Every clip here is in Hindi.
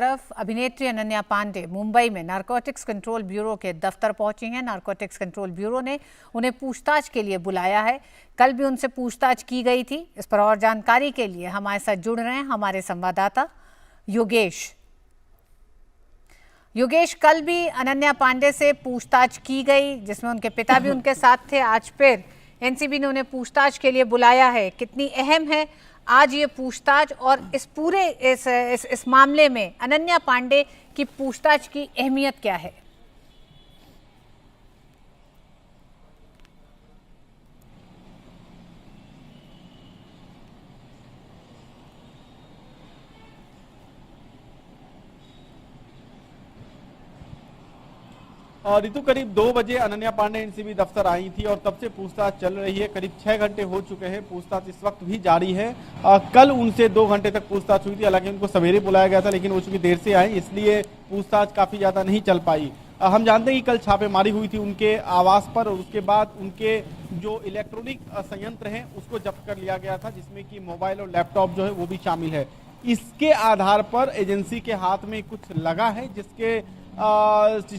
तरफ अभिनेत्री अनन्या पांडे मुंबई में नारकोटिक्स कंट्रोल ब्यूरो के दफ्तर पहुंची हैं। नारकोटिक्स कंट्रोल ब्यूरो ने उन्हें पूछताछ के लिए बुलाया है। कल भी उनसे पूछताछ की गई थी। इस पर और जानकारी के लिए हमारे साथ जुड़ रहे हैं हमारे संवाददाता योगेश। कल भी अनन्या पांडे से पूछताछ की गई जिसमें उनके पिता भी उनके साथ थे। आज फिर एनसीबी ने उन्हें पूछताछ के लिए बुलाया है। कितनी अहम है आज ये पूछताछ और इस पूरे इस मामले में अनन्या पांडे की पूछताछ की अहमियत क्या है? ऋतु, करीब 2 बजे अनन्या पांडे एनसीबी दफ्तर आई थी और तब से पूछताछ चल रही है। करीब 6 घंटे हो चुके हैं। पूछताछ इस वक्त भी जारी है। कल उनसे 2 घंटे तक पूछताछ हुई थी। हालांकि उनको सवेरे बुलाया गया था, लेकिन वो चूंकि देर से आए इसलिए पूछताछ काफी ज्यादा नहीं चल पाई। हम जानते हैं कि कल छापेमारी हुई थी उनके आवास पर और उसके बाद उनके जो इलेक्ट्रॉनिक संयंत्र हैं उसको जब्त कर लिया गया था, जिसमें कि मोबाइल और लैपटॉप जो है वो भी शामिल है। इसके आधार पर एजेंसी के हाथ में कुछ लगा है जिससे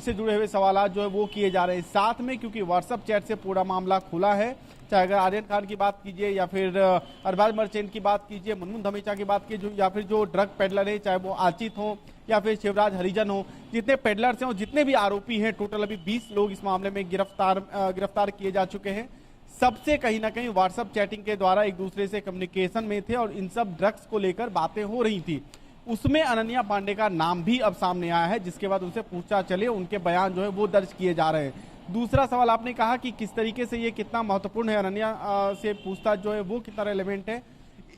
जुड़े हुए सवालात जो है वो किए जा रहे हैं। साथ में क्योंकि व्हाट्सएप चैट से पूरा मामला खुला है, चाहे अगर आर्यन खान की बात कीजिए या फिर अरबाज मर्चेंट की बात कीजिए, मुनमुन धमेचा की बात कीजिए, या फिर जो ड्रग पेडलर है चाहे वो आचित हो या फिर शिवराज हरिजन हो, जितने पेडलर्स हैं और जितने भी आरोपी हैं, टोटल अभी 20 लोग इस मामले में गिरफ्तार किए जा चुके हैं। सबसे कहीं ना कहीं व्हाट्सएप चैटिंग के द्वारा एक दूसरे से कम्युनिकेशन में थे और इन सब ड्रग्स को लेकर बातें हो रही थी। उसमें अनन्या पांडे का नाम भी अब सामने आया है, जिसके बाद उनसे पूछताछ चले, उनके बयान जो है वो दर्ज किए जा रहे हैं। दूसरा सवाल आपने कहा कि किस तरीके से ये कितना महत्वपूर्ण है, अनन्या से पूछताछ जो है वो कितना रेलेवेंट है।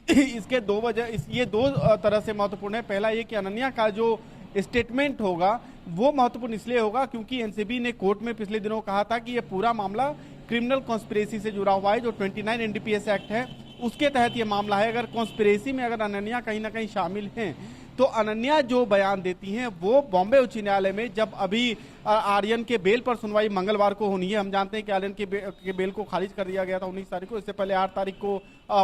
इसके 2 वजह, ये 2 तरह से महत्वपूर्ण है। पहला ये कि अनन्या का जो स्टेटमेंट होगा वो महत्वपूर्ण इसलिए होगा क्योंकि एनसीबी ने कोर्ट में पिछले दिनों कहा था कि ये पूरा मामला क्रिमिनल कॉन्स्पिरेसी से जुड़ा हुआ है। जो 29 एनडीपीएस एक्ट है उसके तहत ये मामला है। अगर कॉन्स्पिरेसी में अगर अनन्या कहीं ना कहीं शामिल हैं तो अनन्या जो बयान देती हैं वो बॉम्बे उच्च न्यायालय में, जब अभी आर्यन के बेल पर सुनवाई मंगलवार को होनी है। हम जानते हैं कि आर्यन के बेल को खारिज कर दिया गया था 19 तारीख को। इससे पहले 8 तारीख को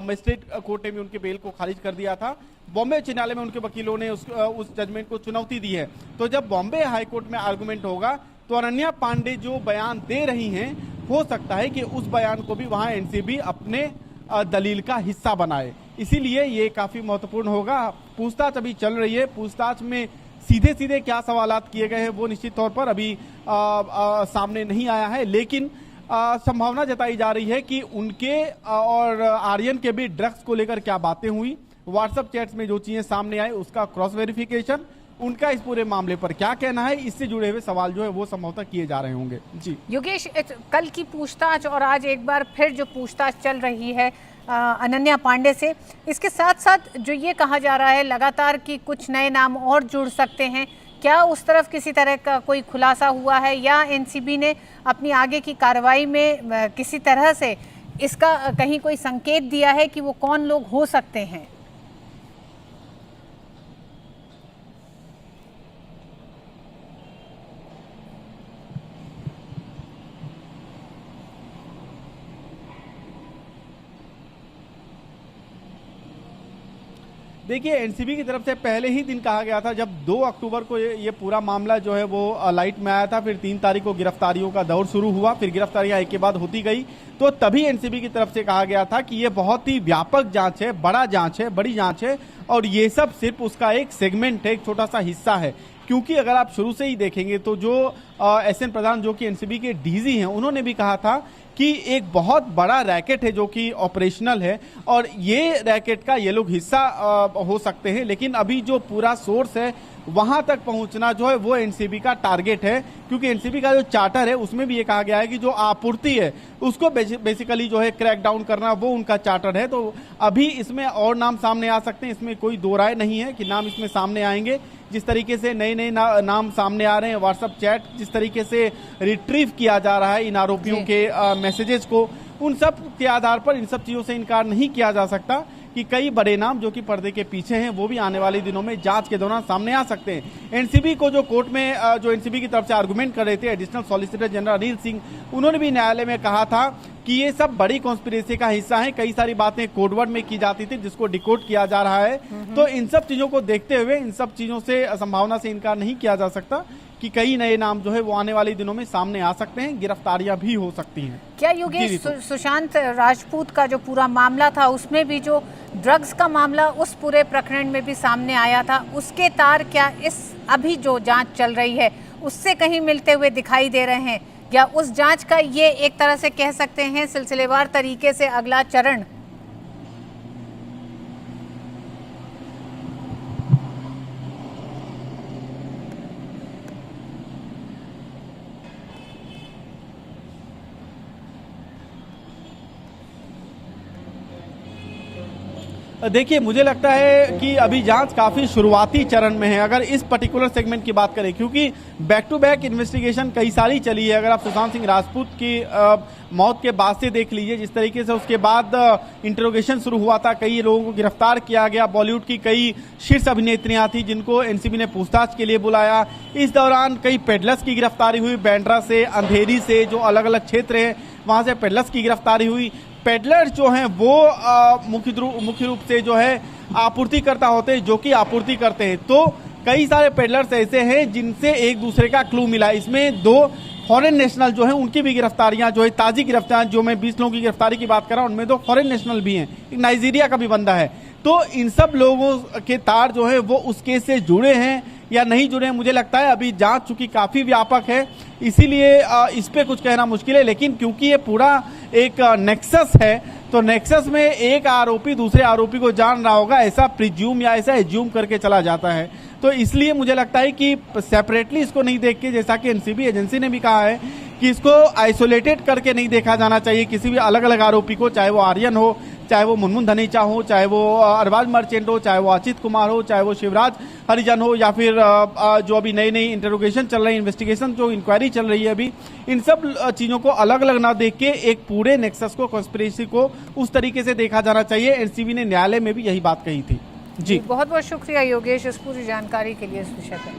मजिस्ट्रेट कोर्ट ने भी उनके बेल को खारिज कर दिया था। बॉम्बे उच्च न्यायालय में उनके वकीलों ने उस जजमेंट को चुनौती दी है। तो जब बॉम्बे हाईकोर्ट में आर्गूमेंट होगा तो अनन्या पांडे जो बयान दे रही हैं हो सकता है कि उस बयान को भी वहां एनसीबी अपने दलील का हिस्सा बनाए। इसीलिए ये काफी महत्वपूर्ण होगा। पूछताछ अभी चल रही है। पूछताछ में सीधे सीधे क्या सवालात किए गए हैं वो निश्चित तौर पर अभी सामने नहीं आया है, लेकिन संभावना जताई जा रही है कि उनके और आर्यन के भी ड्रग्स को लेकर क्या बातें हुई, व्हाट्सएप चैट्स में जो चीजें सामने आई उसका क्रॉस वेरिफिकेशन, उनका इस पूरे मामले पर क्या कहना है, इससे जुड़े हुए सवाल जो है वो संभवतः किए जा रहे होंगे। जी योगेश, कल की पूछताछ और आज एक बार फिर जो पूछताछ चल रही है अनन्या पांडे से, इसके साथ साथ जो ये कहा जा रहा है लगातार कि कुछ नए नाम और जुड़ सकते हैं, क्या उस तरफ किसी तरह का कोई खुलासा हुआ है या एनसीबी ने अपनी आगे की कार्रवाई में किसी तरह से इसका कहीं कोई संकेत दिया है कि वो कौन लोग हो सकते हैं? देखिए, एनसीबी की तरफ से पहले ही दिन कहा गया था, जब 2 अक्टूबर को ये पूरा मामला जो है वो लाइट में आया था, फिर 3 तारीख को गिरफ्तारियों का दौर शुरू हुआ, फिर गिरफ्तारियां एक के बाद होती गई, तो तभी एनसीबी की तरफ से कहा गया था कि ये बहुत ही व्यापक जांच है, बड़ा जांच है, बड़ी जांच है और ये सब सिर्फ उसका एक सेगमेंट है, एक छोटा सा हिस्सा है। क्योंकि अगर आप शुरू से ही देखेंगे तो जो एसएन प्रधान जो कि एनसीबी के डीजी हैं, उन्होंने भी कहा था कि एक बहुत बड़ा रैकेट है जो कि ऑपरेशनल है और ये रैकेट का ये लोग हिस्सा हो सकते हैं। लेकिन अभी जो पूरा सोर्स है वहां तक पहुंचना जो है वो एनसीबी का टारगेट है, क्योंकि एनसीबी का जो चार्टर है उसमें भी ये कहा गया है कि जो आपूर्ति है उसको बेसिकली जो है क्रैक डाउन करना वो उनका चार्टर है। तो अभी इसमें और नाम सामने आ सकते हैं, इसमें कोई दो राय नहीं है कि नाम इसमें सामने आएंगे। जिस तरीके से नए नए नाम सामने आ रहे हैं, व्हाट्सएप चैट जिस तरीके से रिट्रीव किया जा रहा है इन आरोपियों के मैसेजेस को, उन सब के आधार पर इन सब चीजों से इनकार नहीं किया जा सकता कि कई बड़े नाम जो कि पर्दे के पीछे हैं वो भी आने वाले दिनों में जांच के दौरान सामने आ सकते हैं। एनसीबी को जो कोर्ट में जो एनसीबी की तरफ से आर्गुमेंट कर रहे थे additional solicitor general Anil Singh, उन्होंने भी न्यायालय में कहा था कि ये सब बड़ी कॉन्स्पिरेसी का हिस्सा है। कई सारी बातें कोडवर्ड में की जाती थी जिसको डिकोड किया जा रहा है। तो इन सब चीजों को देखते हुए, इन सब चीजों से संभावना से इनकार नहीं किया जा सकता कि कई नए नाम जो है वो आने वाले दिनों में सामने आ सकते हैं, गिरफ्तारियां भी हो सकती हैं। क्या योगेश, सुशांत राजपूत का जो पूरा मामला था उसमें भी जो ड्रग्स का मामला उस पूरे प्रकरण में भी सामने आया था, उसके तार क्या इस अभी जो जांच चल रही है उससे कहीं मिलते हुए दिखाई दे रहे हैं, या उस जांच का ये एक तरह से कह सकते हैं सिलसिलेवार तरीके से अगला चरण? देखिए, मुझे लगता है कि अभी जांच काफी शुरुआती चरण में है अगर इस पर्टिकुलर सेगमेंट की बात करें, क्योंकि बैक टू बैक इन्वेस्टिगेशन कई सारी चली है। अगर आप सुशांत सिंह राजपूत की मौत के बाद से देख लीजिए, जिस तरीके से उसके बाद इंटरोगेशन शुरू हुआ था, कई लोगों को गिरफ्तार किया गया, बॉलीवुड की कई शीर्ष अभिनेत्रियां थी जिनको एनसीबी ने पूछताछ के लिए बुलाया। इस दौरान कई पेडलर्स की गिरफ्तारी हुई, बैंड्रा से, अंधेरी से, जो अलग अलग क्षेत्र है वहां से पेडलर्स की गिरफ्तारी हुई। पेडलर्स जो हैं वो मुख्य रूप से जो है आपूर्तिकर्ता होते हैं, जो कि आपूर्ति करते हैं। तो कई सारे पेडलर्स ऐसे हैं जिनसे एक दूसरे का क्लू मिला। इसमें 2 फॉरेन नेशनल जो है उनकी भी गिरफ्तारियां जो है, ताजी गिरफ्तारियां, जो मैं 20 लोगों की गिरफ्तारी की बात कर रहा हूं उनमें 2 फॉरेन नेशनल भी हैं, एक नाइजीरिया का भी बंदा है। तो इन सब लोगों के तार जो है वो उस केस से जुड़े हैं या नहीं जुड़े हैं, मुझे लगता है अभी जांच चूंकि काफी व्यापक है इसीलिए इस पे कुछ कहना मुश्किल है। लेकिन क्योंकि ये पूरा एक नेक्सस है, तो नेक्सस में एक आरोपी दूसरे आरोपी को जान रहा होगा, ऐसा प्रिज्यूम या ऐसा एज्यूम करके चला जाता है। तो इसलिए मुझे लगता है कि सेपरेटली इसको नहीं देख के, जैसा कि एनसीबी एजेंसी ने भी कहा है कि इसको आइसोलेटेड करके नहीं देखा जाना चाहिए किसी भी अलग अलग आरोपी को, चाहे वो आर्यन हो, चाहे वो मुनमुन धनीचा हो, चाहे वो अरबाज मर्चेंट हो, चाहे वो अचित कुमार हो, चाहे वो शिवराज हरिजन हो, या फिर जो अभी नई नई इंटरोगेशन चल रही है, इन्वेस्टिगेशन जो इंक्वायरी चल रही है अभी, इन सब चीजों को अलग अलग ना देख के एक पूरे नेक्सस को, कॉन्स्पिरेसी को उस तरीके से देखा जाना चाहिए। एनसीबी ने न्यायालय में भी यही बात कही थी। जी, बहुत बहुत शुक्रिया योगेश इस पूरी जानकारी के लिए इस विषय पर।